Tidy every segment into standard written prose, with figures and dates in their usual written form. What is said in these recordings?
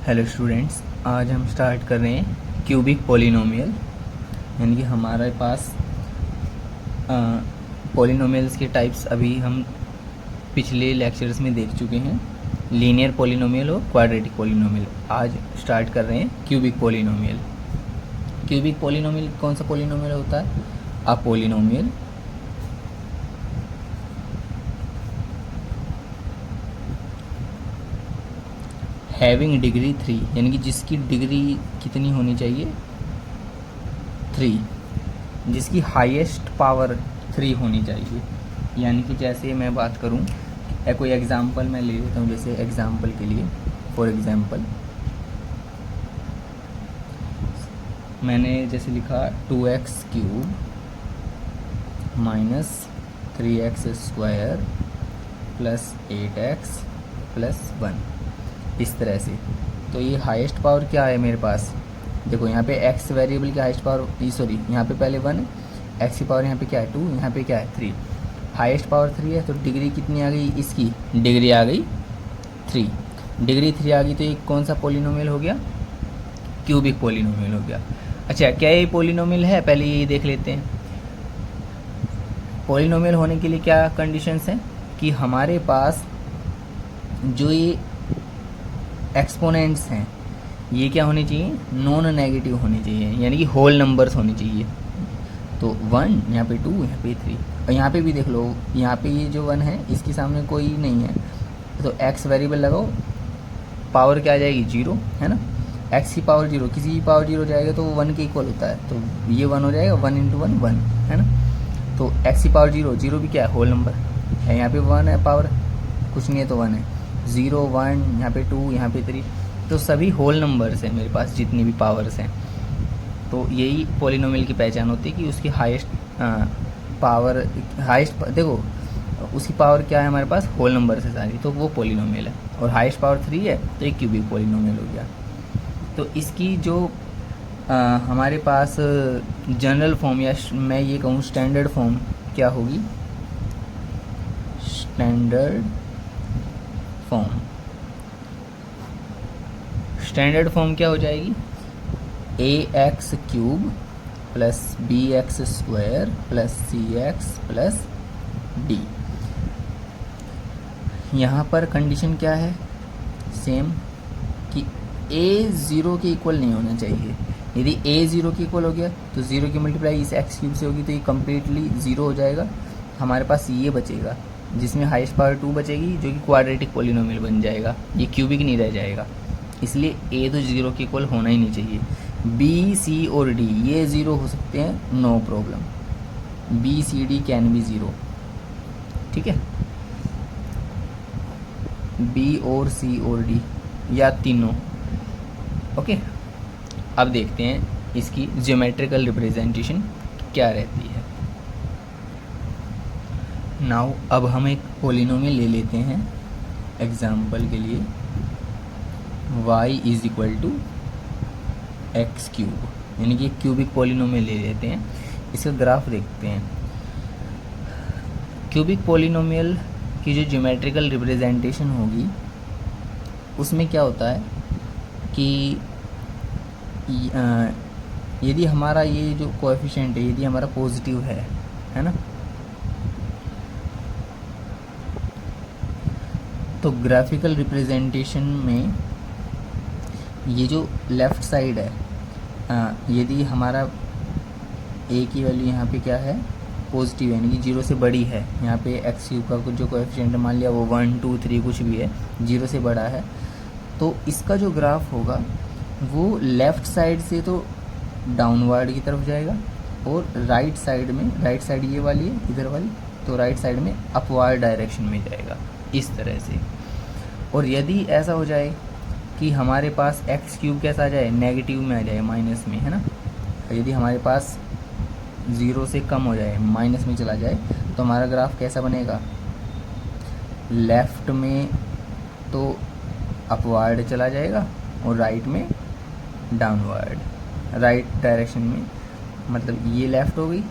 Hello students, आज हम start कर रहे हैं क्यूबिक पॉलिनोमियल। यानी कि हमारे पास पॉलिनोमियल्स के टाइप्स अभी हम पिछले लेक्चर्स में देख चुके हैं, लीनियर पॉलिनोमियल और क्वाड्रेटिक पॉलिनोमियल। आज स्टार्ट कर रहे हैं क्यूबिक पॉलिनोमियल। क्यूबिक पॉलिनोमियल कौन सा पॉलिनोमियल होता है? अ पॉलिनोमियल हैविंग डिग्री 3, यानी कि जिसकी डिग्री कितनी होनी चाहिए? 3, जिसकी हाईएस्ट पावर 3 होनी चाहिए। यानी कि जैसे मैं बात करूं, कोई एग्जांपल मैं ले लेता हूं। जैसे एग्जांपल के लिए, फॉर एग्जांपल मैंने जैसे लिखा 2x³ minus 3x² plus 8x plus 1, इस तरह से। तो ये हाईएस्ट पावर क्या है मेरे पास? देखो यहाँ पे x वेरिएबल की हाईएस्ट पावर, सॉरी यहाँ पे पहले 1 है, x की पावर यहाँ पे क्या है 2, यहाँ पे क्या है 3। हाईएस्ट पावर 3 है, तो डिग्री कितनी आ गई? इसकी डिग्री आ गई 3। डिग्री 3 आ गई तो ये कौन सा पॉलिनोमियल हो गया? क्यूबिक पॉलिनोमियल हो गया। अच्छा, क्या ये पॉलिनोमियल है? पहले ये देख लेते हैं। पॉलिनोमियल होने के लिए क्या कंडीशंस हैं कि हमारे पास जो ये एक्सपोनेंट्स हैं ये क्या होनी चाहिए? नॉन नेगेटिव होनी चाहिए, यानी कि होल नंबर्स होनी चाहिए। तो 1, यहाँ पे 2, यहाँ पे 3, और यहाँ पे भी देख लो, यहाँ पे ये जो 1 है इसके सामने कोई नहीं है, तो x वेरिएबल लगाओ, पावर क्या आ जाएगी? 0, है ना। x की पावर 0, किसी की पावर 0 जाएगा तो वो 1 के इक्वल होता है, तो ये 1 हो जाएगा। 1 × 1 1, है ना। तो x की पावर 0, 0 भी क्या है? होल नंबर है। यहाँ पे 1 है, पावर कुछ नहीं है तो 1 है। 0 1, यहाँ पे 2, यहाँ पे 3, तो सभी होल नंबर्स हैं मेरे पास, जितनी भी पावर्स हैं। तो यही पॉलिनोमियल की पहचान होती है कि उसकी हाईएस्ट पावर, देखो उसकी पावर क्या है हमारे पास? होल नंबर से सारी, तो वो पॉलिनोमियल है। और हाईएस्ट पावर 3 है तो एक क्यूबिक पॉलिनोमियल हो गया। तो इसकी जो हमारे पास जनरल फॉर्म, या मैं ये कहूँ स्टैंडर्ड फॉर्म क्या होगी? स्टैंडर्ड फॉर्म क्या हो जाएगी? ax³ plus bx² plus cx plus d। यहाँ पर कंडीशन क्या है? सेम, कि a 0 के इक्वल नहीं होना चाहिए। यदि a 0 के इक्वल हो गया तो 0 की मल्टीप्लाई इस x³ से होगी, तो ये कम्प्लीटली 0 हो जाएगा। हमारे पास ये बचेगा जिसमें हाईएस्ट पावर 2 बचेगी, जो कि क्वाड्रेटिक पॉलिनोमियल बन जाएगा, ये क्यूबिक नहीं रह जाएगा। इसलिए a तो 0 के इक्वल होना ही नहीं चाहिए। b, c और d ये 0 हो सकते हैं, no problem. b, c, d can be 0, ठीक है। b और c और d या तीनों, ओके। अब देखते हैं इसकी ज्योमेट्रिकल रिप्रेजेंटेशन क्या रहती है। नाउ अब हम एक पॉलिनोमियल ले लेते हैं एग्जाम्पल के लिए, y = x³, यानी कि क्यूबिक पॉलिनोमियल ले लेते हैं। इसका ग्राफ देखते हैं। क्यूबिक पॉलिनोमियल की जो ज्योमेट्रिकल रिप्रेजेंटेशन होगी उसमें क्या होता है कि यदि हमारा ये जो कोएफिशिएंट है, यदि हमारा पॉजिटिव है ना, तो ग्राफिकल रिप्रेजेंटेशन में ये जो लेफ़्ट साइड है, यदि हमारा a की वैल्यू यहाँ पे क्या है? पॉजिटिव, यानी कि 0 से बड़ी है। यहाँ पे x³ का कुछ जो कोएफिशिएंट मान लिया वो 1 2 3 कुछ भी है, 0 से बड़ा है, तो इसका जो ग्राफ होगा वो लेफ़्ट साइड से तो डाउनवर्ड की तरफ जाएगा, और राइट साइड में, राइट साइड ये वाली है इधर वाली, तो राइट साइड में अपवर्ड डायरेक्शन में जाएगा, इस तरह से। और यदि ऐसा हो जाए कि हमारे पास x³ कैसा आ जाए? नेगेटिव में आ जाए, माइनस में, है ना। यदि हमारे पास 0 से कम हो जाए, माइनस में चला जाए, तो हमारा ग्राफ कैसा बनेगा? लेफ़्ट में तो अपवर्ड चला जाएगा और राइट में डाउनवर्ड, राइट डायरेक्शन में, मतलब ये लेफ़्ट हो गई,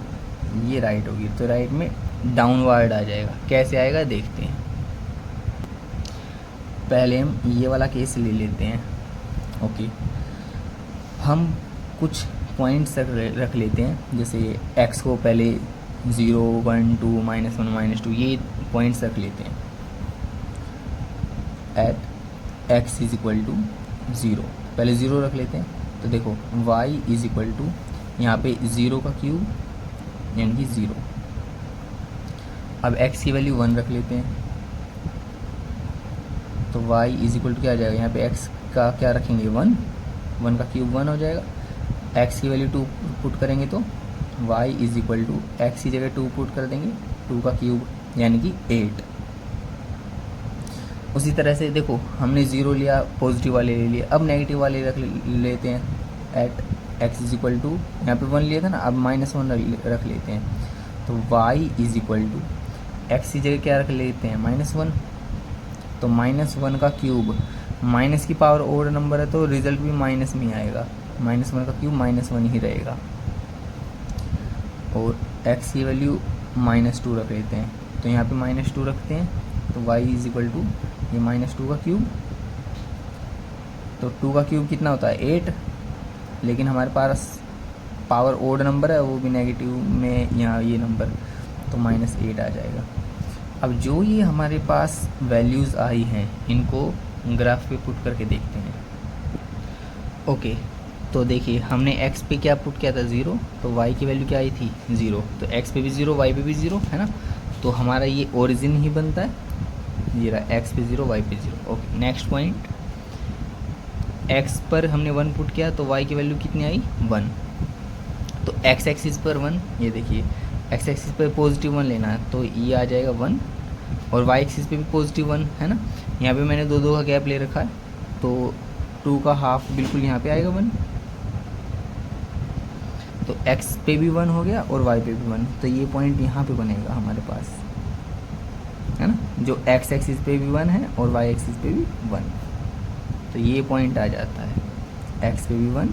ये राइट होगी, तो राइट में डाउनवर्ड आ जाएगा। कैसे आएगा देखते हैं। पहले हम ये वाला केस ले लेते हैं। ओके, हम कुछ पॉइंट्स रख लेते हैं, जैसे x को पहले 0, 1, 2, -1, -2 ये पॉइंट्स रख लेते हैं at x is equal to 0। पहले 0 रख लेते हैं, तो देखो y इज इक्वल टू यहाँ पे 0 का क्यूब यानी कि 0। अब x की वैल्यू 1 रख लेते हैं, तो y इज इक्वल टू क्या आ जाएगा, यहाँ पे x का क्या रखेंगे 1, 1 का क्यूब 1 हो जाएगा। x की वैल्यू 2 पुट करेंगे तो y is equal to x की जगह 2 पुट कर देंगे, 2 का क्यूब यानी कि 8। उसी तरह से देखो हमने 0 लिया, पॉजिटिव वाले ले लिए, अब नेगेटिव वाले रख लेते हैं at x is equal to, यहाँ पे 1 लिया था ना, अब -1 रख लेते हैं, तो y is equal to x की जगह क्या रख लेते हैं -1, तो -1 का क्यूब, माइनस की पावर ओड नंबर है तो रिजल्ट भी माइनस में ही आएगा, -1 का क्यूब -1 ही रहेगा। और x की वैल्यू -2 रख लेते हैं, तो यहाँ पे -2 रखते हैं, तो y इज इक्वल टू ये -2 का क्यूब, तो 2 का क्यूब कितना होता है 8, लेकिन हमारे पास पावर ओड नंबर है, वो भी नेगेटिव में यहाँ ये नंबर, तो -8 आ जाएगा। अब जो ये हमारे पास वैल्यूज़ आई हैं इनको ग्राफ पे पुट करके देखते हैं। ओके, तो देखिए हमने x पे क्या पुट किया था 0, तो y की वैल्यू क्या आई थी 0, तो x पे भी 0, y पे भी 0 है ना, तो हमारा ये ओरिजिन ही बनता है, ये रहा x पे 0, y पे 0। ओके, नेक्स्ट पॉइंट, x पर हमने 1 पुट किया तो y की वैल्यू कितनी आई 1, तो x एक्सिस पर 1, ये देखिए x एक्सिस पर पॉजिटिव 1 लेना है तो ये आ जाएगा 1, और y एक्सिस पे भी पॉजिटिव 1 है ना, यहाँ पे मैंने 2 का गैप ले रखा है, तो 2 का हाफ बिल्कुल यहाँ पे आएगा 1, तो x पे भी 1 हो गया और y पे भी 1, तो ये पॉइंट यहाँ पे बनेगा हमारे पास, है ना, जो x एक्सिस पे भी 1 है और y एक्सिस पे भी 1, तो ये पॉइंट आ जाता है, x पे भी 1,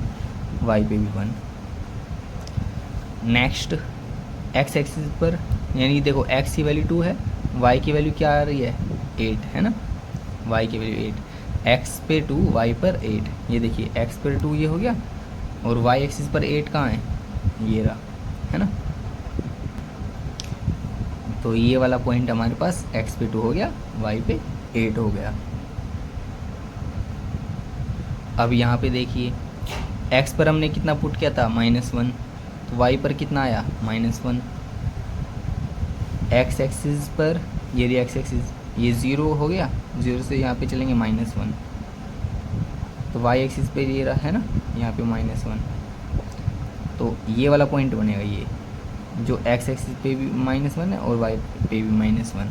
y पे भी 1। नेक्स्ट x एक्सिस पर, यानी देखो x की वैल्यू 2 है, y की वैल्यू क्या आ रही है 8 है ना, y की वैल्यू 8, x पे 2, y पर 8, ये देखिए x पर 2 ये हो गया, और y एक्सिस पर 8 कहाँ है, ये रहा, है ना, तो ये वाला पॉइंट हमारे पास x पे 2 हो गया, y पे 8 हो गया। अब यहाँ पे देखिए x पर हमने कितना पुट किया था -1, तो y पर कितना आया -1, x एक्सिस पर ये रही x एक्सिस, ये 0 हो गया, 0 से यहाँ पे चलेंगे -1, तो y एक्सिस पे ये रहा है ना, यहाँ पे -1, तो ये वाला पॉइंट बनेगा, ये जो x एक्सिस पे भी -1 है और y पे भी -1,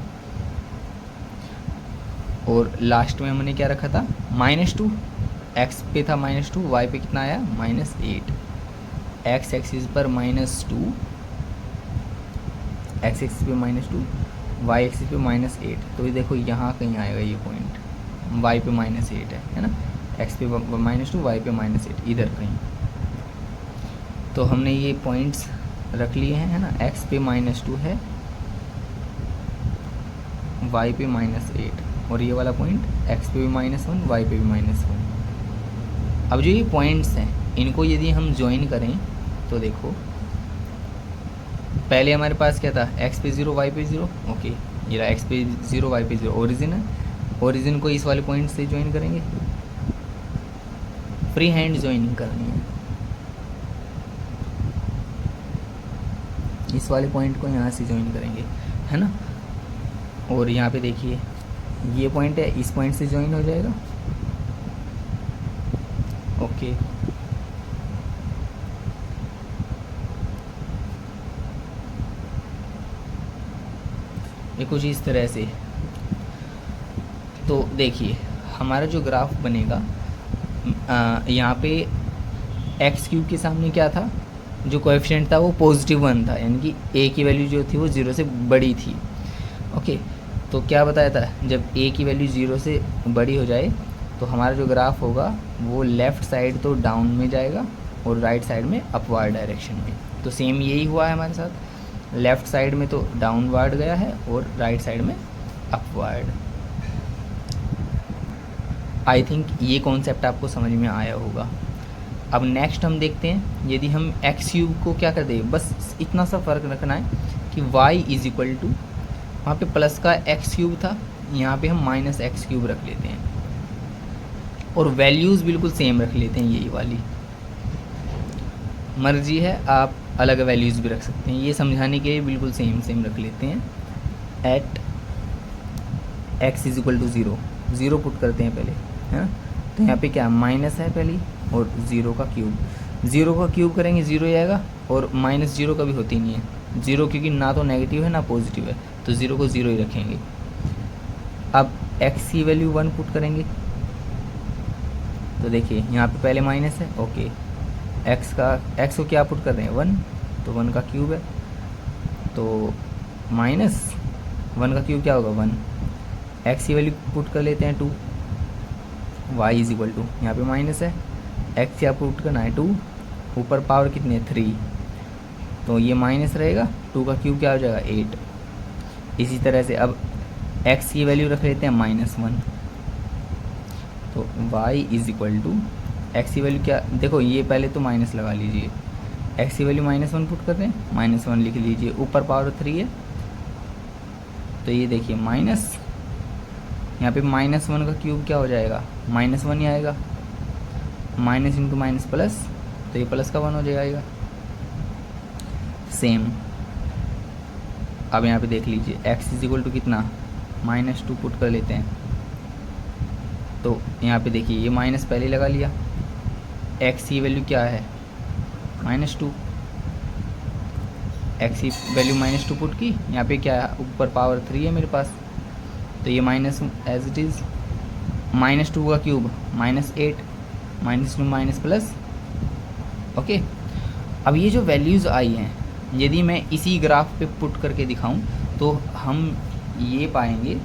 और लास्ट में हमने क्या रखा था -2, x पे था -2, y पे कितना आया -8, x एक्सिस पर -2, x एक्सिस पे -2, y एक्सिस पे -8, तो ये देखो यहाँ कहीं आएगा ये पॉइंट, y पे -8 है ना, x पे -2, y पे -8, इधर कहीं, तो हमने ये पॉइंट्स रख लिए हैं, है ना, x पे -2 है, y पे -8, और ये वाला पॉइंट x पे भी -1, y पे भी -1। अब जो ये पॉइंट्स हैं इनको यदि हम ज्वाइन करें तो देखो पहले हमारे पास क्या था x पे 0, y पे 0, ओके, ये रहा x पे 0, y पे 0, ओरिजिन है, ओरिजिन को इस वाले पॉइंट से ज्वाइन करेंगे, फ्री हैंड ज्वाइनिंग करनी है, इस वाले पॉइंट को यहाँ से ज्वाइन करेंगे, है ना, और यहाँ पे देखिए ये पॉइंट है, इस पॉइंट से ज्वाइन हो जाएगा, ओके, ये कुछ इस तरह से। तो देखिए हमारा जो ग्राफ बनेगा, यहाँ पे एक्स क्यूब के सामने क्या था, जो कोएफिशिएंट था वो +1 था, यानी कि a की वैल्यू जो थी वो 0 से बड़ी थी, ओके, तो क्या बताया था जब a की वैल्यू 0 से बड़ी हो जाए तो हमारा जो ग्राफ होगा वो लेफ़्ट साइड तो डाउन में जाएगा और राइट साइड में अपवार्ड डायरेक्शन में, तो सेम यही हुआ है हमारे साथ, लेफ़्ट साइड में तो डाउनवर्ड गया है और राइट साइड में अपवर्ड। आई थिंक ये कॉन्सेप्ट आपको समझ में आया होगा। अब नेक्स्ट हम देखते हैं, यदि हम एक्स क्यूब को क्या कर दें, बस इतना सा फ़र्क रखना है कि y इज इक्वल टू, वहाँ पे प्लस का एक्स क्यूब था, यहाँ पे हम माइनस एक्स क्यूब रख लेते हैं और वैल्यूज़ बिल्कुल सेम रख लेते हैं, यही वाली। मर्जी है, आप अलग वैल्यूज़ भी रख सकते हैं, ये समझाने के लिए बिल्कुल सेम रख लेते हैं। At x is equal to zero put करते हैं पहले, है ना। तो यहाँ पे क्या माइनस है पहले और ज़ीरो का क्यूब करेंगे ज़ीरो आएगा, और माइनस ज़ीरो कभी होती नहीं है ज़ीरो, क्योंकि ना तो नेगेटिव है ना पॉजिटिव है, तो ज़ीरो को ज़ीरो ही रखेंगे। अब एक्स की वैल्यू 1 पुट करेंगे, तो देखिए यहाँ पे पहले माइनस है, ओके। एक्स को क्या पुट कर रहे हैं 1, तो 1 का क्यूब है, तो माइनस 1 का क्यूब क्या होगा 1। एक्स की वैल्यू पुट कर लेते हैं 2, y इज इक्वल टू, यहाँ पे माइनस है, एक्स क्या पुट करना है 2, ऊपर पावर कितनी है 3, तो ये माइनस रहेगा, 2 का क्यूब क्या हो जाएगा 8। इसी तरह से अब x की वैल्यू रख लेते हैं -1, तो y is equal to, x की वैल्यू क्या, देखो ये पहले तो माइनस लगा लीजिए, x की वैल्यू -1 पुट कर दें, -1 लिख लीजिए, ऊपर पावर 3 है, तो ये देखिए माइनस, यहाँ पे -1 का क्यूब क्या हो जाएगा -1 ही आएगा, माइनस इंटू माइनस प्लस, तो ये प्लस का 1 हो जाएगा सेम। अब यहाँ पे देख लीजिए x इज इक्वल टू कितना -2 पुट कर लेते हैं, तो यहाँ पे देखिए ये माइनस पहले लगा लिया, x की वैल्यू क्या है -2, x की वैल्यू -2 पुट की, यहाँ पे क्या है ऊपर पावर 3 है मेरे पास, तो ये माइनस एज इट इज़, -2 का क्यूब -8, -2 माइनस प्लस, ओके। अब ये जो वैल्यूज़ आई हैं, यदि मैं इसी ग्राफ पे पुट करके दिखाऊं तो हम ये पाएंगे,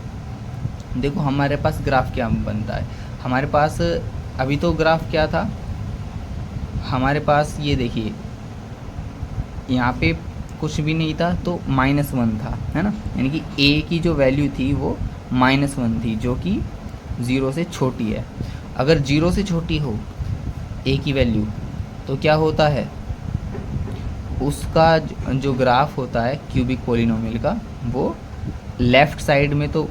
देखो हमारे पास ग्राफ क्या बनता है, हमारे पास अभी तो ग्राफ क्या था हमारे पास, ये देखिए यहाँ पे कुछ भी नहीं था, तो -1 था, है ना, यानी कि a की जो वैल्यू थी वो -1 थी, जो कि 0 से छोटी है। अगर 0 से छोटी हो a की वैल्यू, तो क्या होता है उसका जो ग्राफ होता है क्यूबिक पॉलिनोमियल का, वो लेफ़्ट साइड में तो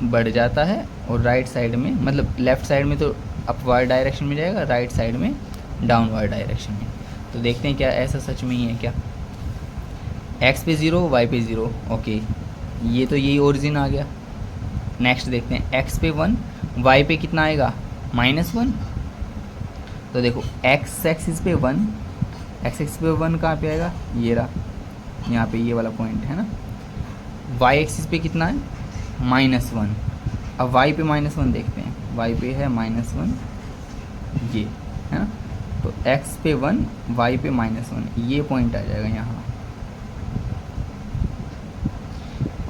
बढ़ जाता है और राइट साइड में, मतलब लेफ़्ट साइड में तो अपवर्ड डायरेक्शन में जाएगा, राइट साइड में डाउनवर्ड डायरेक्शन में। तो देखते हैं क्या ऐसा सच में ही है क्या, x पे 0 y पे 0, ओके, ये तो यही ओरिजिन आ गया। नेक्स्ट देखते हैं x पे 1 y पे कितना आएगा -1, तो देखो x एक्सिस पे 1, x एक्सिस पे 1 कहाँ पे आएगा, ये रहा, यहाँ पे ये वाला पॉइंट है ना। y एक्सिस पे कितना है -1, अब y पे -1 देखते हैं, y पे है -1, ये है ना, तो x पे 1 y पे -1, ये पॉइंट आ जाएगा यहाँ,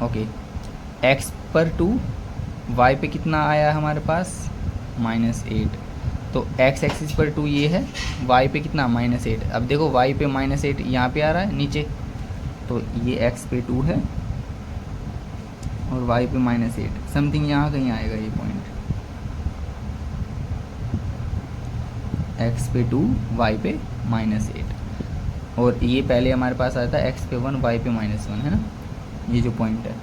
ओके। x पर 2 y पे कितना आया हमारे पास -8, तो x एक्सिस पर 2 ये है, y पे कितना -8, अब देखो y पे -8 यहाँ पे आ रहा है नीचे, तो ये x पे 2 है और y पे -8 समथिंग यहाँ कहीं आएगा ये पॉइंट, x पे 2 y पे -8, और ये पहले हमारे पास आया था x पे 1 y पे -1, है ना, ये जो पॉइंट है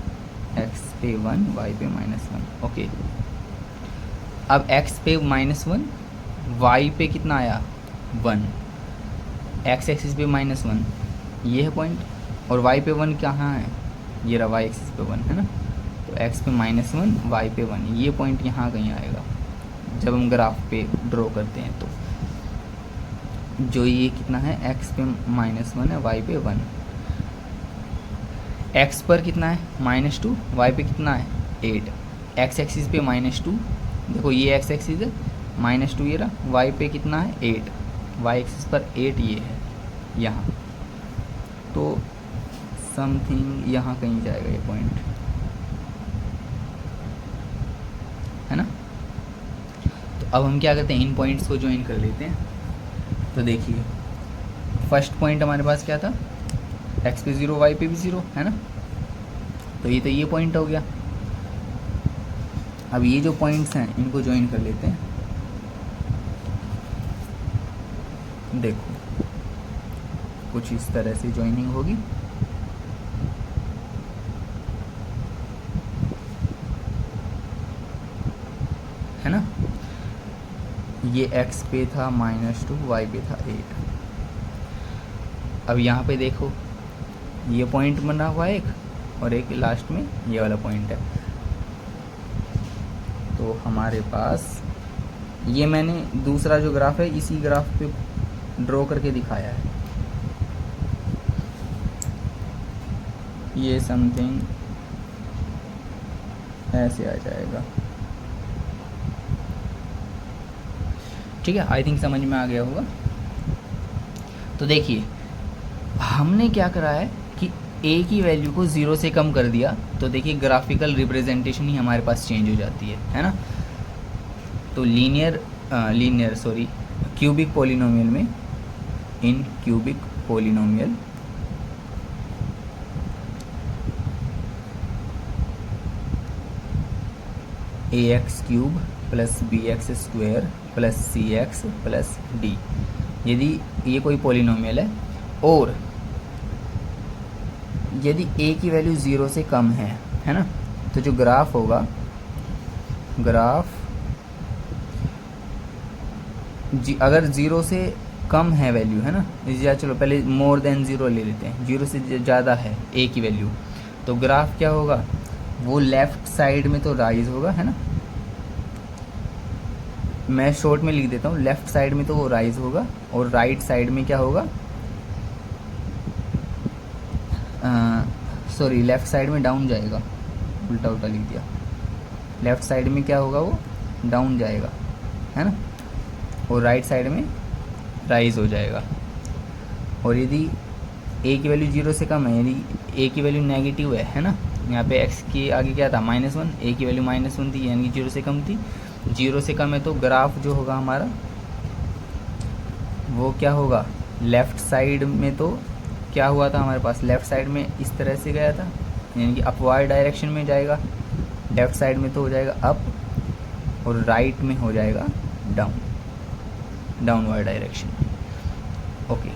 x पे 1 y पे -1, ओके। अब x पे -1 y पे कितना आया 1, x एक्सिस पे -1, ये है पॉइंट, और y पे 1 कहाँ है, ये रहा y एक्सिस पे 1, है ना, तो x पे -1 y पे 1, ये पॉइंट यहाँ कहीं आएगा जब हम ग्राफ पे ड्रॉ करते हैं, तो जो ये कितना है x पे -1 है, y पे 1, x पर कितना है -2, y पे कितना है 8, x एक्सिस पे -2, देखो ये x एक्सिस है -2 ये रहा, y पे कितना है 8, y एक्सिस पर 8 ये है यहाँ, तो समथिंग यहाँ कहीं जाएगा ये पॉइंट, है ना। तो अब हम क्या करते हैं, इन पॉइंट्स को ज्वाइन कर लेते हैं। तो देखिए फर्स्ट पॉइंट हमारे पास क्या था, x पे 0 y पे भी 0, है ना, तो ये पॉइंट हो गया। अब ये जो पॉइंट्स हैं इनको ज्वाइन कर लेते हैं, देखो कुछ इस तरह से ज्वाइनिंग होगी, है ना। ये x पे था -2, y पे था 8। अब यहाँ पे देखो ये पॉइंट बना हुआ है एक, और एक लास्ट में ये वाला पॉइंट है। तो हमारे पास ये मैंने दूसरा जो ग्राफ है इसी ग्राफ पे ड्रॉ करके दिखाया है। ये समथिंग ऐसे आ जाएगा, ठीक है। आई थिंक समझ में आ गया होगा। तो देखिए हमने क्या करा है कि a की वैल्यू को 0 से कम कर दिया, तो देखिए ग्राफिकल रिप्रेजेंटेशन ही हमारे पास चेंज हो जाती है ना। तो क्यूबिक पॉलिनोमियल में, इन cubic polynomial ax³ + bx² + cx + d, यदि ये कोई पॉलिनोमियल है और यदि a की वैल्यू 0 से कम है ना, तो जो ग्राफ होगा, ग्राफ अगर 0 से कम है वैल्यू, है ना, या चलो पहले मोर देन 0 ले लेते हैं, 0 से ज़्यादा है a की वैल्यू, तो ग्राफ क्या होगा, वो लेफ़्ट साइड में तो राइज होगा, है ना। मैं शॉर्ट में लिख देता हूँ, लेफ़्ट साइड में तो वो राइज होगा और राइट साइड में क्या होगा, सॉरी लेफ़्ट साइड में डाउन जाएगा, उल्टा उल्टा लिख दिया। लेफ़्ट साइड में क्या होगा, वो डाउन जाएगा, है ना, और राइट साइड में राइज हो जाएगा। और यदि a की वैल्यू 0 से कम है, यदि a की वैल्यू नेगेटिव है ना, यहाँ पे x के आगे क्या था -1, a की वैल्यू -1 थी, यानी 0 से कम थी। 0 से कम है तो ग्राफ जो होगा हमारा वो क्या होगा, लेफ़्ट साइड में तो क्या हुआ था हमारे पास, लेफ़्ट साइड में इस तरह से गया था, यानी कि अपवार्ड डायरेक्शन में जाएगा। लेफ़्ट साइड में तो हो जाएगा अप और राइट में हो जाएगा डाउन, डाउनवर्ड डायरेक्शन। ओके।